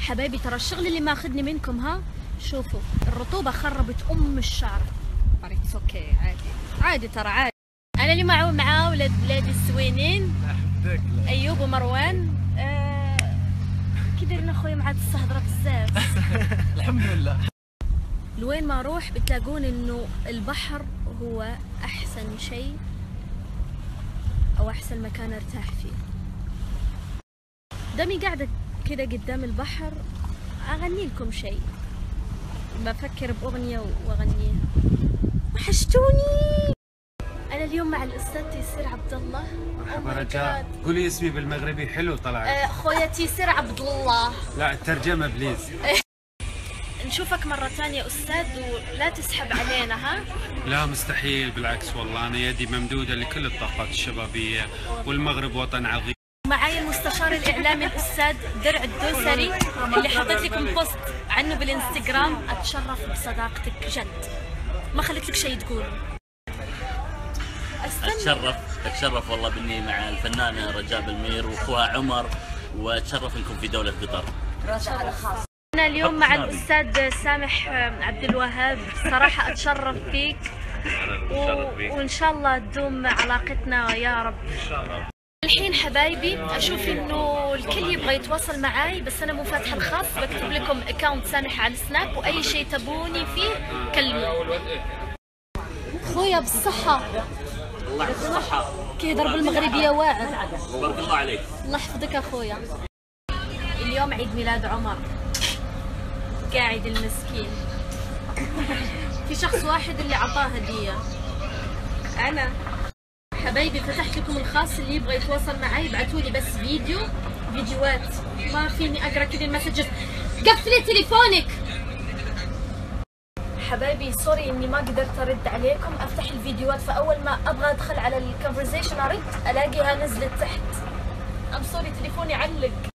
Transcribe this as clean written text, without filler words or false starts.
حبايبي ترى الشغل اللي ماخذني منكم ها، شوفوا الرطوبة خربت الشعر. اتس اوكي، عادي ترى عادي. انا اللي معاه ولاد السوينين ايوب ومروان. كدرنا اخويا مع الصهدرة بزاف. الحمد لله. لوين ما اروح بتلاقون انه البحر هو احسن شيء او احسن مكان ارتاح فيه. دامي قاعدة كده قدام البحر اغني لكم شيء، بفكر باغنية واغنيها. وحشتوني. انا اليوم مع الاستاذ تيسير عبد الله. مرحبا رجاء، قولي اسمي بالمغربي حلو طلع. خويا تيسير عبد الله. لا الترجمة بليز. نشوفك مرة ثانية أستاذ ولا تسحب علينا ها؟ لا مستحيل، بالعكس والله أنا يدي ممدودة لكل الطاقات الشبابية، والمغرب وطن عظيم. معايا المستشار الإعلامي الأستاذ درع الدوسري اللي حطيت لكم بوست عنه بالإنستغرام. أتشرف بصداقتك جد، ما خليت لك شيء تقول. أتشرف والله بإني مع الفنانة رجاء بالمير وأخوها عمر، وأتشرف إنكم في دولة قطر. أنا اليوم مع الأستاذ سامح عبد الوهاب. صراحة أتشرف فيك وإن شاء الله تدوم علاقتنا يا رب. الحين حبايبي أشوف إنه الكل يبغى يتواصل معاي، بس أنا مو فاتحة الخاص. بكتب لكم أكاونت سامح على السناب، وأي شيء تبوني فيه كلموني. خويا بالصحة. الله يعطيك الصحة. كي ضرب المغربية واعر. بارك الله عليك. الله يحفظك أخويا. اليوم عيد ميلاد عمر، قاعد المسكين. في شخص واحد اللي عطاه هدية، أنا. حبايبي فتحت لكم الخاص، اللي يبغى يتواصل معي ابعتولي بس فيديوهات. ما فيني أقرأ كل المسجز. قفلي تليفونك. حبايبي سوري اني ما قدرت ارد عليكم، افتح الفيديوهات فاول ما ابغى ادخل على الكونفرزيشن ارد الاقيها نزلت تحت. ام سوري تليفوني علق.